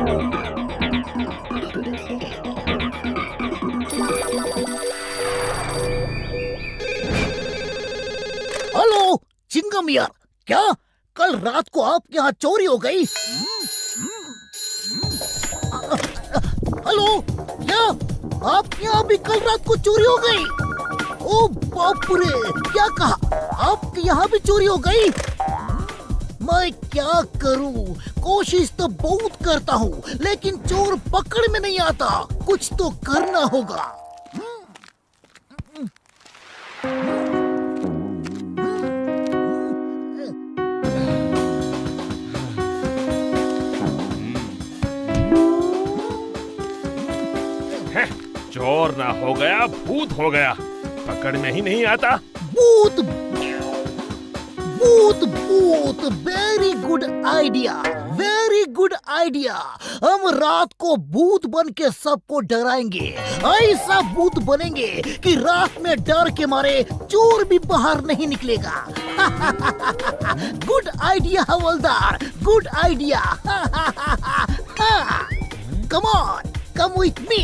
Hello Chingam यार, क्या कल रात को आपके यहाँ चोरी हो गई? हेलो, क्या आपके यहाँ भी कल रात को चोरी हो गई? ओ बाप रे, क्या कहा? आपके यहाँ भी चोरी हो गई? मैं क्या करूं? कोशिश तो बहुत करता हूँ, लेकिन चोर पकड़ में नहीं आता। कुछ तो करना होगा। चोर ना हो गया, भूत हो गया। पकड़ में ही नहीं आता। भूत भूत भूत, very good idea, very good idea. हम रात को भूत बन के सबको डराएंगे। ऐसा भूत बनेंगे कि रात में डर के मारे चोर भी बाहर नहीं निकलेगा। Good idea havildar, good idea. Come on, come with me.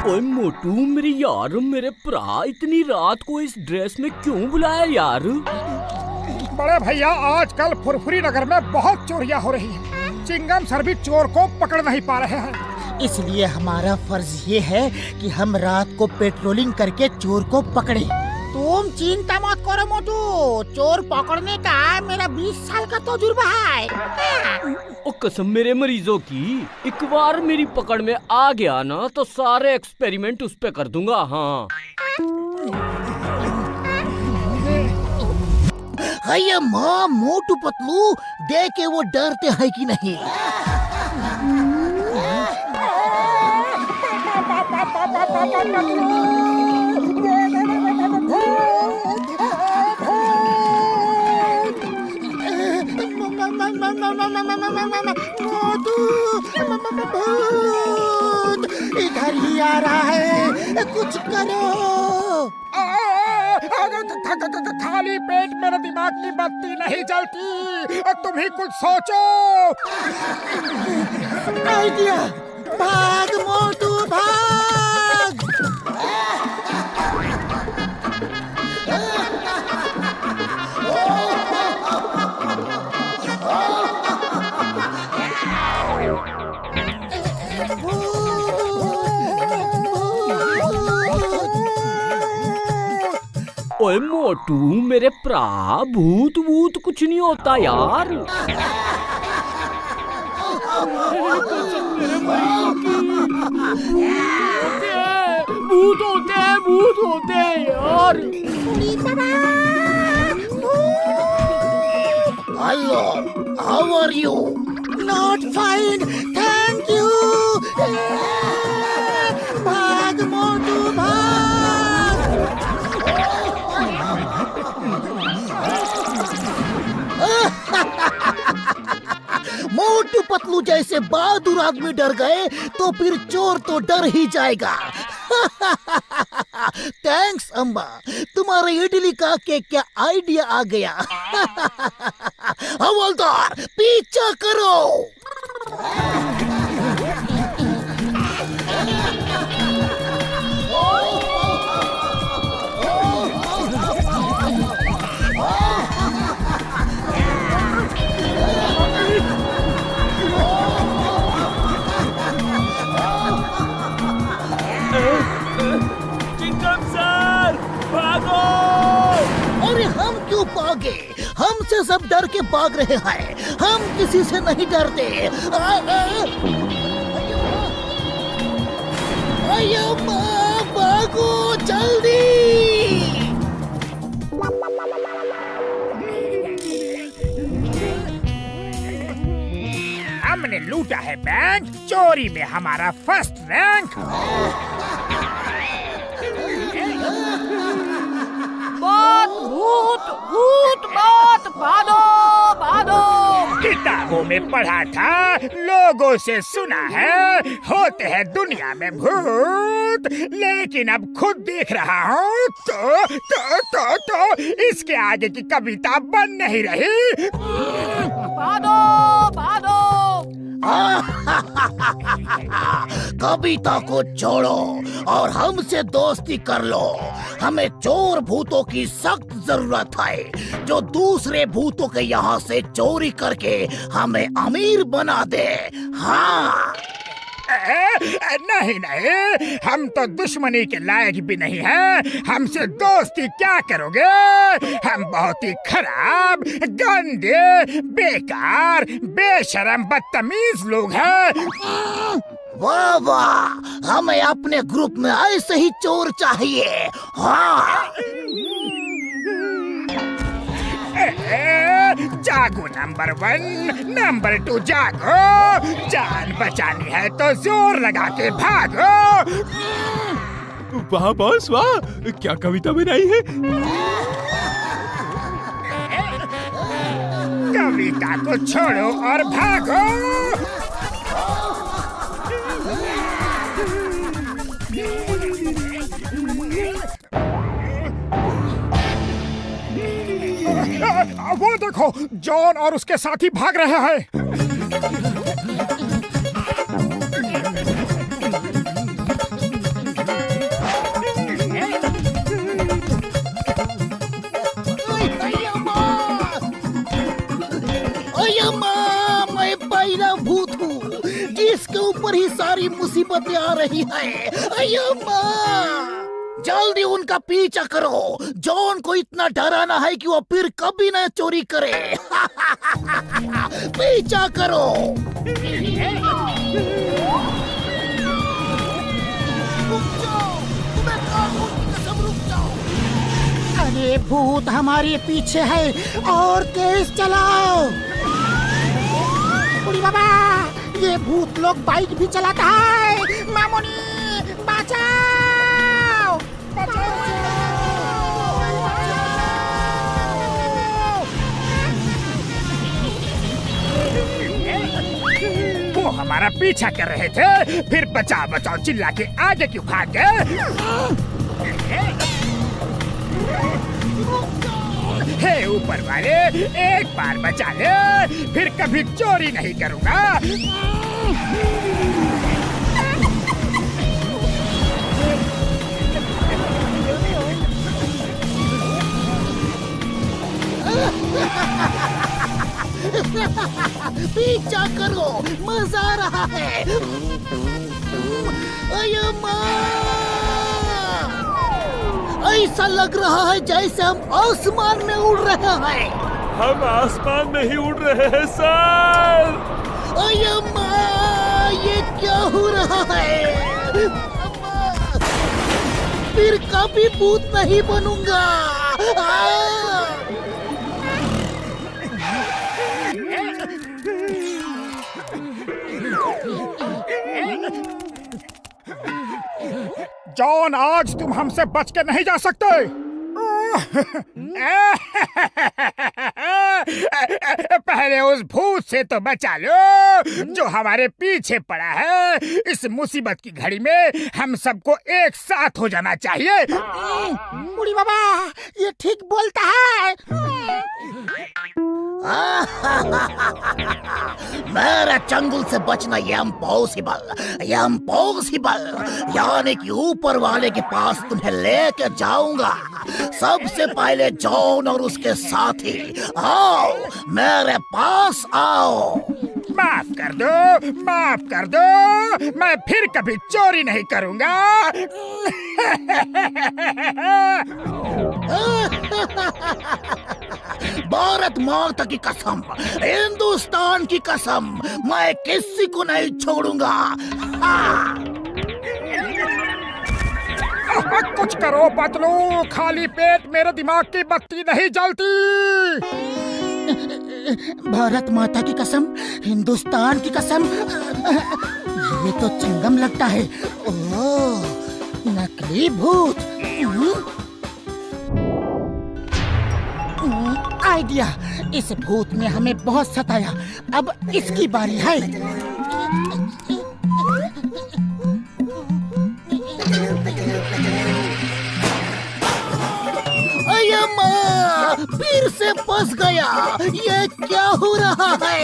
ओए मोटू, मेरे यार, मेरे भरा, इतनी रात को इस ड्रेस में क्यों बुलाया यार? बड़े भैया, आजकल फुरफुरी नगर में बहुत चोरियां हो रही हैं। चिंगम सर भी चोर को पकड़ नहीं पा रहे हैं। इसलिए हमारा फर्ज ये है कि हम रात को पेट्रोलिंग करके चोर को पकड़े। तुम चिंता मत करो मोटू, चोर पकड़ने का मेरा 20 साल का तजुर्बा है। ओ कसम मेरे मरीजों की, एक बार मेरी पकड़ में आ गया ना तो सारे एक्सपेरिमेंट उस पे कर दूंगा। हाँ है माँ मोटू पतलू, देखे वो डरते हैं कि नहीं। इधर ही आ रहा है, कुछ करो। खाली पेट मेरे दिमाग की बत्ती नहीं जलती, तुम ही कुछ सोचो। आइडिया, भाग मोटू भाग। ओए मोटू मेरे भरा, भूत भूत कुछ नहीं होता यार। भूत होते हैं यार। Hello, how are you? Not fine, thank you. भाग मोटू भाग। मोटू पतलू जैसे बहादुर आदमी डर गए तो फिर चोर तो डर ही जाएगा। थैंक्स अम्मा, तुम्हारे इडली का के क्या आइडिया आ गया। हवलदार पीछा करो। चिंगम सर भागो! अरे हम क्यों भागे? हमसे सब डर के भाग रहे हैं। हम किसी से नहीं डरते। अयो माँ, भागो जल्दी। हमने लूटा है बैंक, चोरी में हमारा फर्स्ट रैंक। भूत भूत भूत, भागो भागो। किताबों में पढ़ा था, लोगों से सुना है, होते हैं दुनिया में भूत, लेकिन अब खुद देख रहा हूँ तो इसके आगे की कविता बन नहीं रही। भागो भागो। कविता को छोड़ो और हमसे दोस्ती कर लो। हमें चोर भूतों की सख्त जरूरत है, जो दूसरे भूतों के यहाँ से चोरी करके हमें अमीर बना दे। हाँ नहीं, हम तो दुश्मनी के लायक भी नहीं हैं। हमसे दोस्ती क्या करोगे? हम बहुत ही खराब, गंदे, बेकार, बेशरम, बदतमीज लोग हैं। वाह वाह, हमें अपने ग्रुप में ऐसे ही चोर चाहिए। हाँ जागो नंबर 1, नंबर 2 जागो। जान बचानी है तो जोर लगा के भागो। वाह बॉस वाह, क्या कविता बनाई है। कविता को छोड़ो और भागो। वो देखो, जॉन और उसके साथी भाग रहे हैं। मैं पहला भूत हूँ जिसके ऊपर ही सारी मुसीबतें आ रही है। जल्दी उनका पीछा करो। जॉन को इतना डराना है कि वो फिर कभी न चोरी करे। पीछा करो। रुक जाओ, तुम्हें कानून की कसम, रुक जाओ। अरे भूत हमारे पीछे है और तेज चलाओ। बुढ़ी बाबा, ये भूत लोग बाइक भी चलाता है। मामूनी बचाओ, वो हमारा पीछा कर रहे थे, फिर बचाओ बचाओ चिल्ला के आगे क्यों भाग गए? हे ऊपर वाले, एक बार बचा ले, फिर कभी चोरी नहीं करूँगा। पीछा करो, मजा आ रहा है। ऐसा लग रहा है जैसे हम आसमान में उड़ रहे हैं। हम आसमान में ही उड़ रहे हैं सर। ये क्या हो रहा है? फिर कभी भूत नहीं बनूंगा। जॉन, आज तुम हमसे बच के नहीं जा सकते। पहले उस भूत से तो बचा लो जो हमारे पीछे पड़ा है। इस मुसीबत की घड़ी में हम सबको एक साथ हो जाना चाहिए। बुढ़ी बाबा, ये ठीक बोलता है। मेरा चंगुल से बचना इम्पॉसिबल, यानी कि ऊपर वाले के पास तुम्हें लेके जाऊंगा। सबसे पहले जॉन और उसके साथी, आओ मेरे पास आओ। माफ कर दो, माफ कर दो, मैं फिर कभी चोरी नहीं करूंगा। भारत माता की कसम, हिंदुस्तान की कसम, मैं किसी को नहीं छोड़ूंगा। कुछ करो पतलू, खाली पेट मेरे दिमाग की बत्ती नहीं जलती। भारत माता की कसम, हिंदुस्तान की कसम, ये तो चिंगम लगता है। ओह, नकली भूत। आइडिया। इस भूत ने हमें बहुत सताया, अब इसकी बारी है। अये माँ, फिर से फंस गया। ये क्या हो रहा है?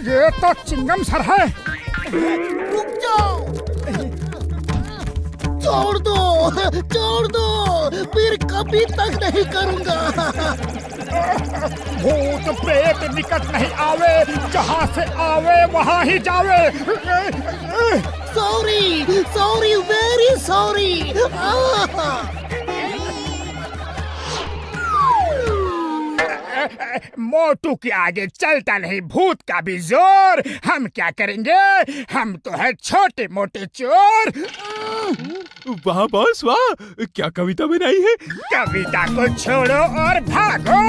ये तो चिंगम सर है। रुक जाओ, छोड़ दो, फिर कभी तक नहीं करूँगा। भूत प्रेत निकट नहीं आवे, जहाँ से आवे वहाँ ही जावे। Sorry, very sorry. मोटू के आगे चलता नहीं भूत का भी जोर। हम क्या करेंगे, हम तो है छोटे मोटे चोर। वाह बॉस वाह, क्या कविता बनाई है। कविता को छोड़ो और भागो।